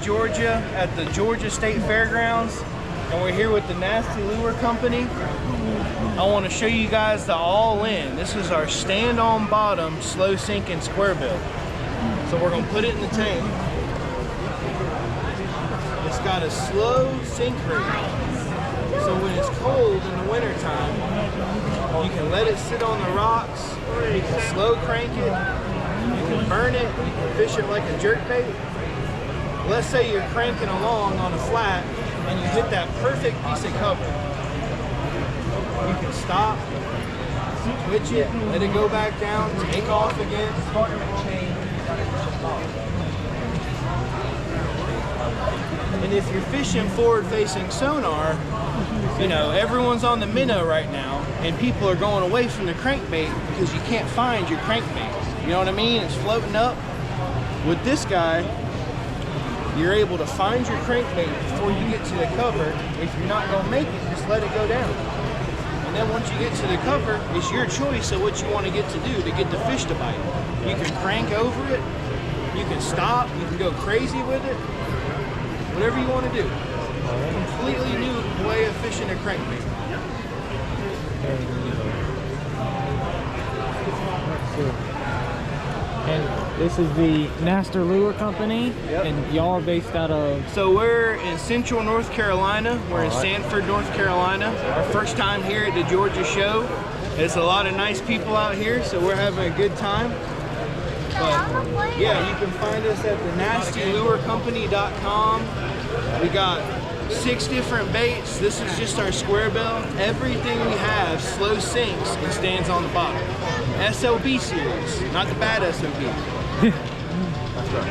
Georgia at the Georgia State Fairgrounds, and we're here with the Nasty Lure Company. I want to show you guys the all-in. This is our stand-on bottom slow sinking square bill. So we're gonna put it in the tank. It's got a slow sink rate. So when it's cold in the wintertime, you can let it sit on the rocks, you can slow crank it, you can burn it, you can fish it like a jerkbait. Let's say you're cranking along on a flat and you hit that perfect piece of cover. You can stop, switch it, let it go back down, take off again. And if you're fishing forward-facing sonar, you know, everyone's on the minnow right now, and people are going away from the crankbait because you can't find your crankbait. You know what I mean? It's floating up. With this guy, you're able to find your crankbait before you get to the cover. If you're not going to make it, just let it go down. And then once you get to the cover, it's your choice of what you want to get to do to get the fish to bite. You can crank over it, you can stop, you can go crazy with it, whatever you want to do. Completely new way of fishing a crankbait. And this is the Nasty Lure Company, and y'all are based out of? So we're in Central North Carolina. We're in Sanford, North Carolina. Our first time here at the Georgia show. There's a lot of nice people out here, so we're having a good time. But yeah, you can find us at thenastylurecompany.com. We got 6 different baits. This is just our square bill. Everything we have slow sinks and stands on the bottom. SLB series, not the bad SLB. That's right.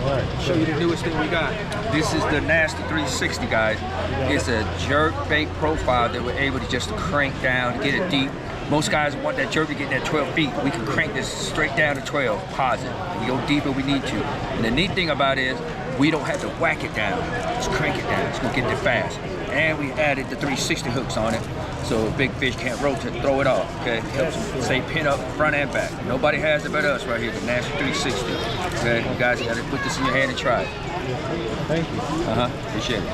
All right. Show you the newest thing we got. This is the Nasty 360, guys. It's a jerk bait profile that we're able to just crank down, get it deep. Most guys want that jerk to get that 12 feet. We can crank this straight down to 12, positive. We go deeper we need to. And the neat thing about it is we don't have to whack it down. Just crank it down. It's gonna get there fast. And we added the 360 hooks on it, so a big fish can't rotate, throw it off. Okay, it helps them stay pinned up front and back. Nobody has it but us right here, the Nasty 360. Okay, you guys gotta put this in your hand and try it. Thank you. Appreciate it.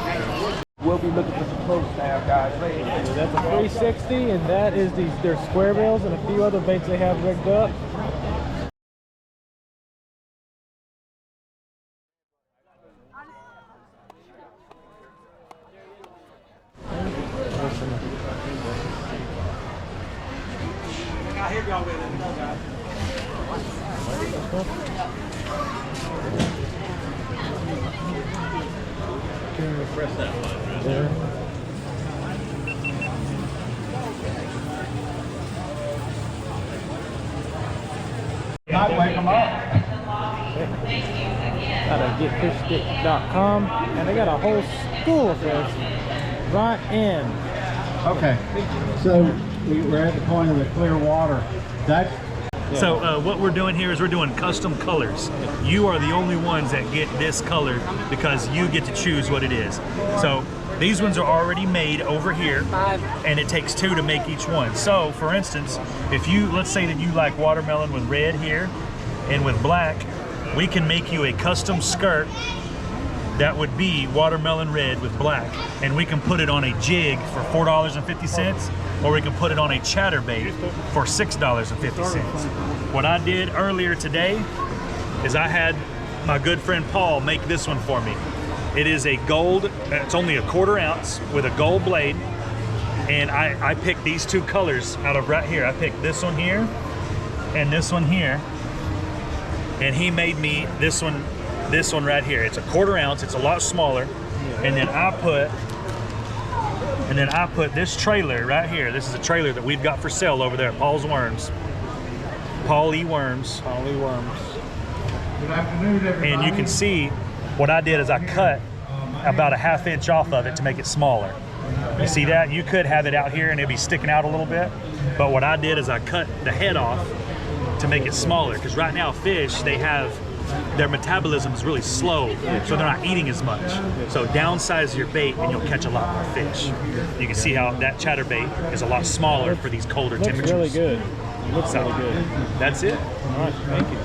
We'll be looking for some close now, guys. Later. So that's a 360, and that is their square bills and a few other baits they have rigged up. Press that one. There. Not wake them up. Got a getfishstick.com, and they got a whole school of fish right in. Okay, so we're at the point of the clear water. That's So what we're doing here is we're doing custom colors. You are the only ones that get this color because you get to choose what it is. So these ones are already made over here, and it takes 2 to make each one. So for instance, if you, let's say that you like watermelon with red here and with black, we can make you a custom skirt that would be watermelon red with black, and we can put it on a jig for $4.50, or we can put it on a chatterbait for $6.50. What I did earlier today is I had my good friend Paul make this one for me. It is a gold, it's only a 1/4 ounce with a gold blade, and I picked these 2 colors out of right here. I picked this one here and this one here, and he made me this one right here. It's a 1/4 ounce, it's a lot smaller, and then I put this trailer right here. This is a trailer that we've got for sale over there at Paul's Worms. Paul E. Worms. Paul E. Worms. good afternoon, everybody. And you can see what I did is I cut about a 1/2 inch off of it to make it smaller. You see that? You could have it out here and it'd be sticking out a little bit, but what I did is I cut the head off to make it smaller, because right now fish, their metabolism is really slow, so they're not eating as much. So downsize your bait and you'll catch a lot more fish. You can see how that chatterbait is a lot smaller for these colder temperatures. Looks really good. Looks really good. That's it. All right, thank you.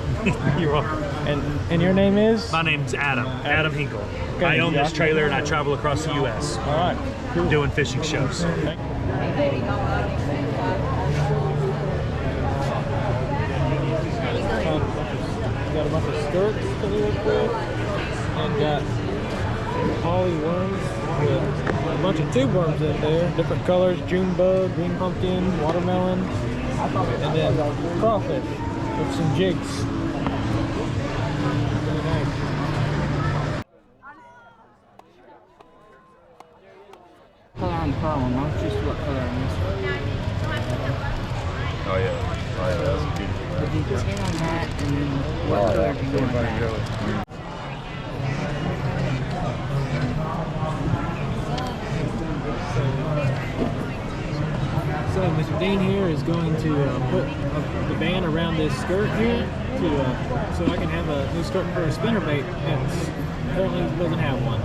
You're welcome. And your name is? My name's Adam. Adam Hinkle. Okay, I own this Josh. trailer and I travel across the U.S. All right. Cool. doing fishing shows. Okay. Got a bunch of skirts to work with, and got poly worms with a bunch of tube worms in there, different colors: June bug, green pumpkin, watermelon, and then crawfish with some jigs. Really nice. Color on the pearl one, huh? Just what color on this one? Oh yeah, that's beautiful. Would you 10 on that, and then what color do you want that? So Mr. Dean here is going to put the band around this skirt here so I can have a new skirt for a spinnerbait that currently doesn't have one.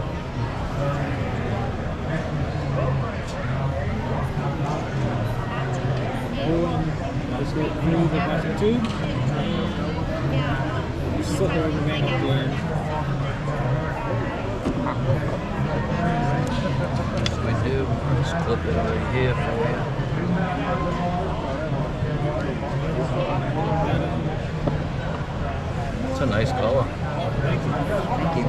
Just go through the plastic tube and slip the rubber band at the end. We do. Just clip it over here for you. It's a nice color. Thank you.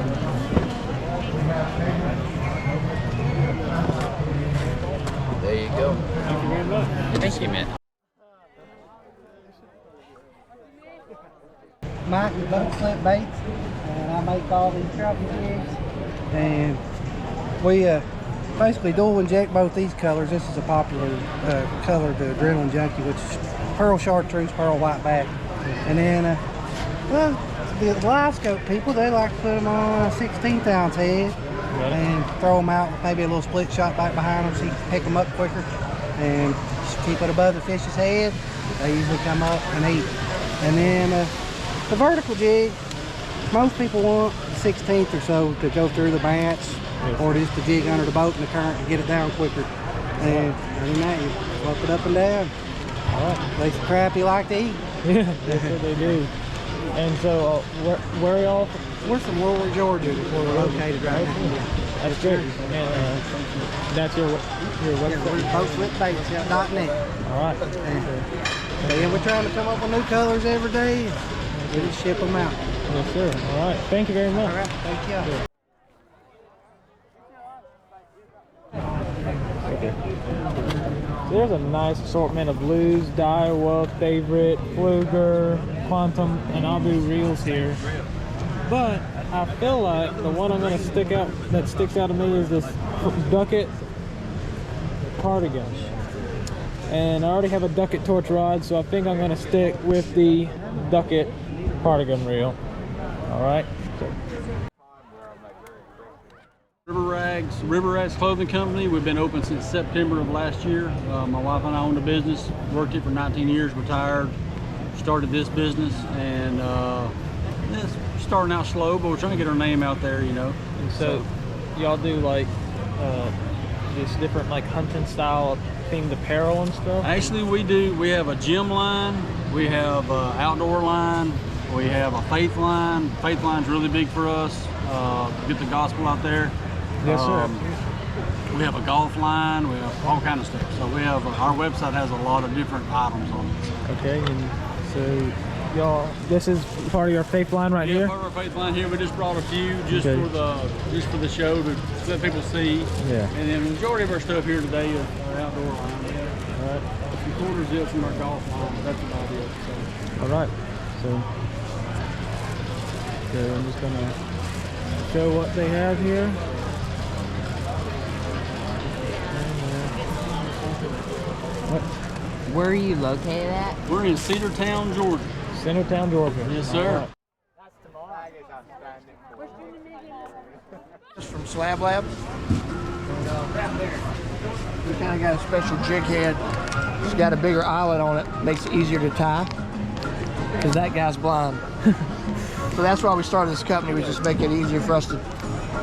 There you go. Thank you very much. Thank you, man. Mike with Boat Slip Baits, and I make all these crappie jigs. And we basically dual inject both these colors. This is a popular color, the Adrenaline Junkie, which is pearl chartreuse, pearl whiteback. And then, well, the live scope people, they like to put them on a 16th ounce head and throw them out with maybe a little split shot back behind them so you can pick them up quicker. And just keep it above the fish's head. They usually come up and eat. And then the vertical jig, most people want 16th or so to go through the branch, or just the jig under the boat in the current to get it down quicker. And other than that, you flip it up and down. They crappie like to eat. Yeah, that's what they do. And so, where are y'all? We're from Woolworth, Georgia, where we're located right now. That's good. And that's your website? We're boatslipbaits.net. All right. And we're trying to come up with new colors every day. We just ship them out. Yes, sir. All right. Thank you very much. All right. Thank you. Okay. So there's a nice assortment of blues, Daiwa, Favorite, Fluger, Quantum, and Abu reels here. But I feel like the one I'm going to sticks out to me is this Ducket cardigan. And I already have a Ducket torch rod, so I think I'm going to stick with the Ducket cardigan reel. All right. River Rags Clothing Company. We've been open since September of last year. My wife and I owned a business, worked it for 19 years, retired, started this business, and it's starting out slow, but we're trying to get our name out there, you know. And so y'all do like just different like hunting style themed apparel and stuff? Actually, we do. We have a gym line, we have an outdoor line, we have a faith line. Faith line's really big for us. Get the gospel out there. Yes, sir. We have a golf line. We have all kind of stuff. So we have our website has a lot of different items on it. Okay, and so y'all, this is part of your faith line right here. Part of our faith line here. We just brought a few just for the show to let people see. Yeah. And then the majority of our stuff here today is our outdoor line. All right. A few quarter zips from our golf line. That's about it. So. All right. So I'm just gonna show what they have here. Where are you located at? We're in Cedartown, Georgia. Cedartown, Georgia. Yes, sir. Just from Slab Lab. We kind of got a special jig head. It's got a bigger eyelet on it. Makes it easier to tie. Because that guy's blind. So that's why we started this company, was just make it easier for us to,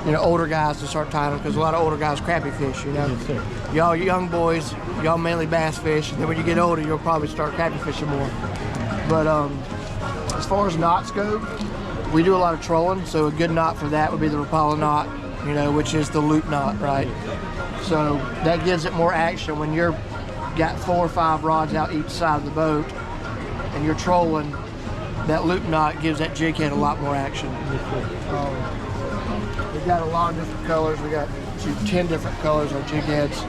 you know, older guys to start tying them, because a lot of older guys crappie fish, you know. Yes, y'all young boys, y'all mainly bass fish, and then when you get older, you'll probably start crappie fishing more. But as far as knots go, we do a lot of trolling, so a good knot for that would be the Rapala knot, you know, which is the loop knot, right? So that gives it more action when you're got 4 or 5 rods out each side of the boat and you're trolling. That loop knot gives that jig head a lot more action. We've got a lot of different colors. We got 10 different colors on jig heads,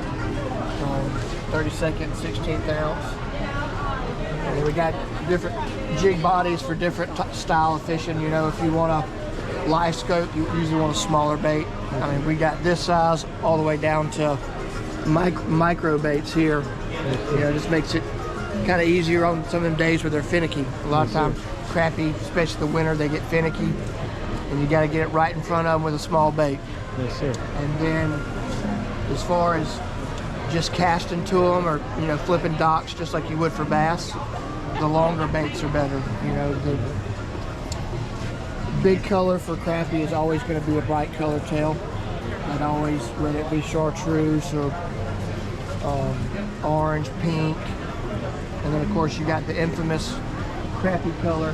32nd, 16th ounce. And then we got different jig bodies for different style of fishing. You know, if you want a live scope, you usually want a smaller bait. I mean, we got this size all the way down to micro baits here. You know, it just makes it kind of easier on some of them days where they're finicky. A lot of times, crappie, especially the winter, they get finicky, and you got to get it right in front of them with a small bait. Yes, sir. And then, as far as just casting to them, or you know, flipping docks just like you would for bass, the longer baits are better. You know, the big color for crappie is always going to be a bright color tail. And always, whether it be chartreuse or orange, pink, and then of course you got the infamous crappie color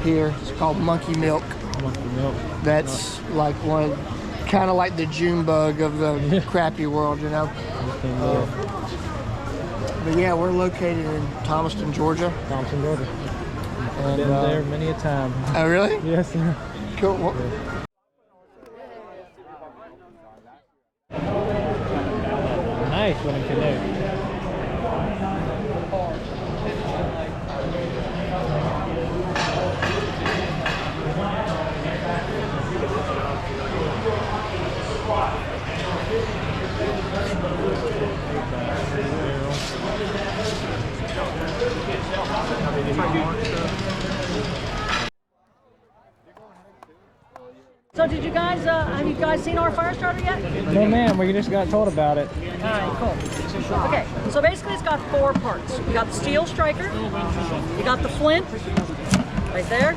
here. It's called monkey milk. Monkey milk. That's like one of, kind of like the June bug of the crappie world, you know. But yeah, we're located in Thomaston, Georgia. Thomaston, Georgia. And, been there many a time. Oh, really? Yes, sir. Cool. Well, nice wooden canoe. So did you guys, have you guys seen our fire starter yet? No ma'am, we just got told about it. Alright, cool. Okay, so basically it's got 4 parts. You got the steel striker, you got the flint, right there.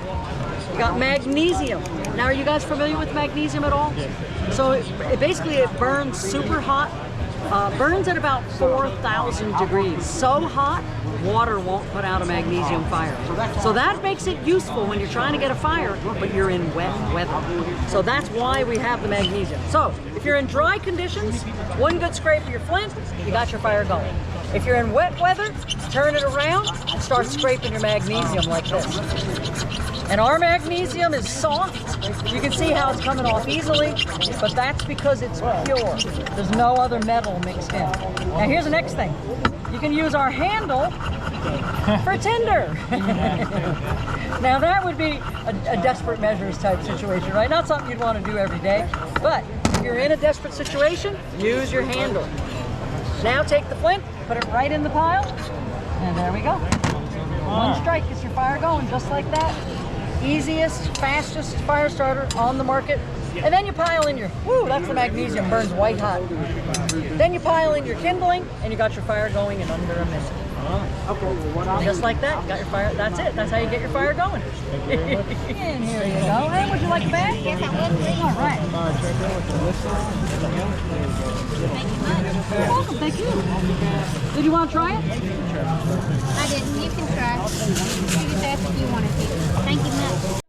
You got magnesium. Now are you guys familiar with magnesium at all? Yes. So it basically burns super hot. Burns at about 4,000 degrees. So hot, water won't put out a magnesium fire. So that makes it useful when you're trying to get a fire, but you're in wet weather. So that's why we have the magnesium. So if you're in dry conditions, one good scrape of your flint, you got your fire going. If you're in wet weather, turn it around and start scraping your magnesium like this. And our magnesium is soft. You can see how it's coming off easily, but that's because it's pure. There's no other metal mixed in. Now here's the next thing. You can use our handle for tinder. Now that would be a desperate measures type situation, right? Not something you'd want to do every day, but if you're in a desperate situation, use your handle. Now take the flint, put it right in the pile, and there we go. One strike gets your fire going, just like that. Easiest, fastest fire starter on the market. And then you pile in your, woo, that's the magnesium, burns white hot. Then you pile in your kindling, and you got your fire going in under a minute. Just like that, you got your fire, that's it. That's how you get your fire going. And here you go. Hey, would you like a bag? Yes, I would. All right. Thank you much. You're welcome, thank you. Did you want to try it? I didn't. You can try. You just ask if you wanted to. Thank you much.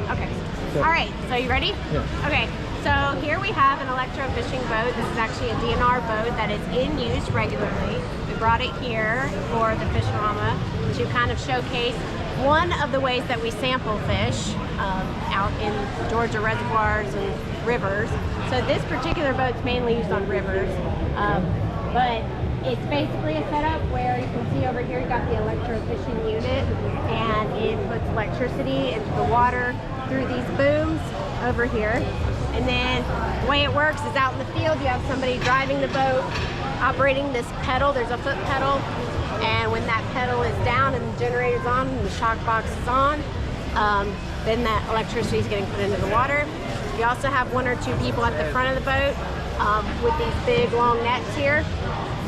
Okay. All right. So you ready? Yeah. Okay. So here we have an electro fishing boat. This is actually a DNR boat that is in use regularly. We brought it here for the Fisharama to kind of showcase one of the ways that we sample fish out in Georgia reservoirs and rivers. So this particular boat's mainly used on rivers, but it's basically a setup where you can see over here you got the electro fishing unit, and it puts electricity into the water through these booms over here. And then the way it works is out in the field you have somebody driving the boat, operating this pedal. There's a foot pedal, and when that pedal is down and the generator's on and the shock box is on, then that electricity is getting put into the water. You also have 1 or 2 people at the front of the boat with these big long nets here,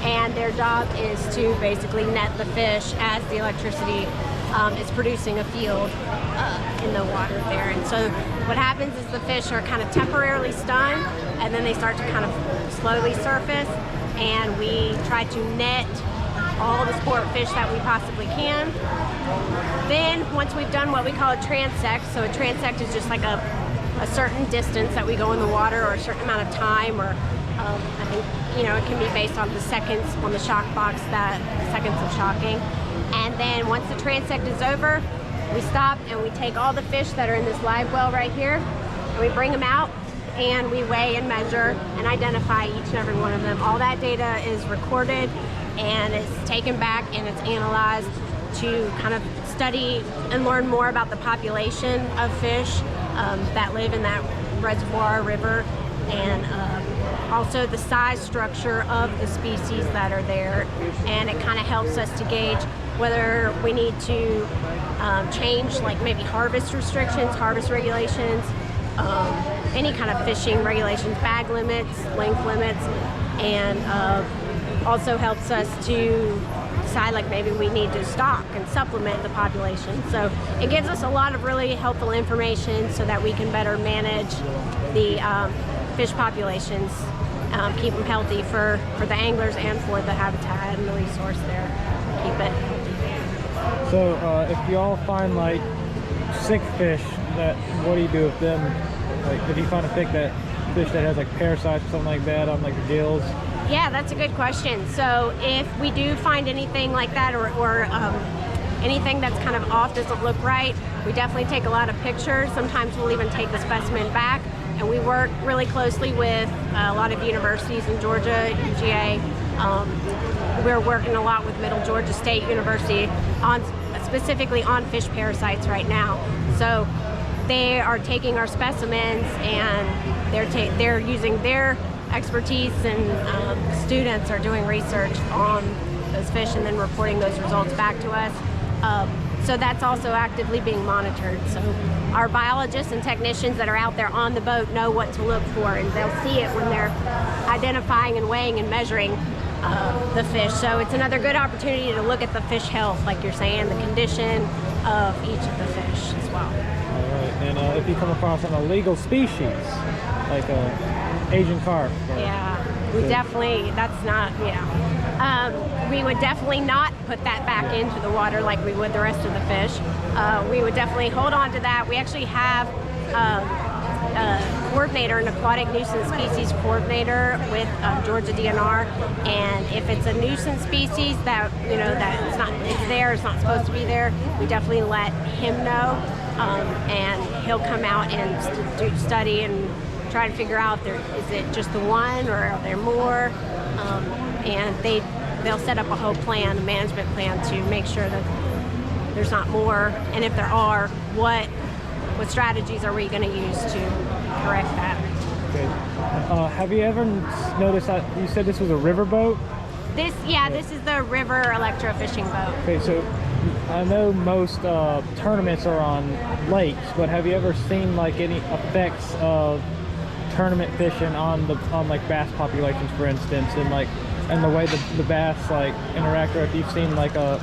and their job is to basically net the fish as the electricity is producing a field in the water there. And so what happens is the fish are kind of temporarily stunned, and then they start to kind of slowly surface, and we try to net all the sport fish that we possibly can. Then once we've done what we call a transect, so a transect is just like a certain distance that we go in the water, or a certain amount of time, or I think, you know, it can be based on the seconds on the shock box, that seconds of shocking. And then once the transect is over, we stop and we take all the fish that are in this live well right here, and we bring them out and we weigh and measure and identify each and every one of them. All that data is recorded and it's taken back and it's analyzed to kind of study and learn more about the population of fish that live in that reservoir river, and also the size structure of the species that are there. And it kind of helps us to gauge whether we need to change, like maybe harvest restrictions, harvest regulations, any kind of fishing regulations, bag limits, length limits, and also helps us to decide like maybe we need to stock and supplement the population. So it gives us a lot of really helpful information so that we can better manage the fish populations, keep them healthy for the anglers and for the habitat and the resource there. Keep it. So if y'all find like sick fish, what do you do with them? Like if you find a fish that has like parasites or something like that on like the gills? Yeah, that's a good question. So if we do find anything like that, or anything that's kind of off, doesn't look right, we definitely take a lot of pictures. Sometimes we'll even take the specimen back, and we work really closely with a lot of universities in Georgia, UGA. We're working a lot with Middle Georgia State University specifically on fish parasites right now. So they are taking our specimens and they're using their expertise, and students are doing research on those fish and then reporting those results back to us. So that's also actively being monitored. So our biologists and technicians that are out there on the boat know what to look for, and they'll see it when they're identifying and weighing and measuring the fish. So it's another good opportunity to look at the fish health, like you're saying, the condition of each of the fish as well. All right, and if you come across an illegal species, like Asian carp. Yeah, we definitely, that's not, we would definitely not put that back into the water like we would the rest of the fish. We would definitely hold on to that. We actually have a coordinator, an aquatic nuisance species coordinator with Georgia DNR, and if it's a nuisance species that, you know, that it's there, it's not supposed to be there, we definitely let him know, and he'll come out and study and try to figure out is it just the one or are there more, and they'll set up a whole plan, a management plan, to make sure that there's not more, and if there are, what strategies are we going to use to correct that. Okay. Have you ever noticed that you said this was a river boat? This is the river electrofishing boat. Okay, so I know most tournaments are on lakes, but have you ever seen like any effects of tournament fishing on like bass populations, for instance, and the way the bass like interact, or if you've seen like a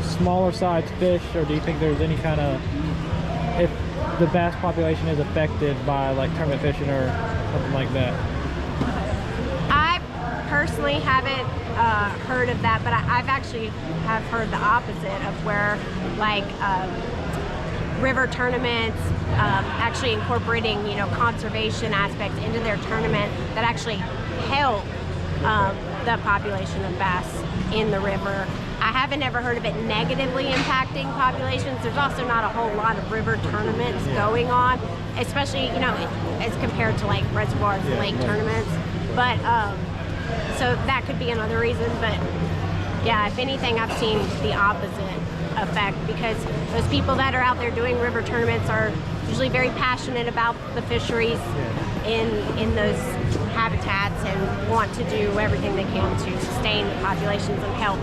smaller sized fish, or do you think there's any kind of, if the bass population is affected by like tournament fishing or something like that? I personally haven't heard of that, but I've actually have heard the opposite, of where like river tournaments actually incorporating, you know, conservation aspects into their tournament that actually help the population of bass in the river. I haven't ever heard of it negatively impacting populations. There's also not a whole lot of river tournaments going on, especially, you know, as compared to like reservoirs and lake tournaments. But so that could be another reason. But yeah, if anything, I've seen the opposite effect, because those people that are out there doing river tournaments are usually very passionate about the fisheries in those habitats and want to do everything they can to sustain the populations and help.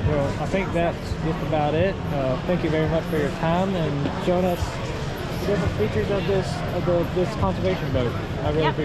Well, I think that's just about it. Thank you very much for your time and showing us the different features of this conservation boat. I really appreciate it.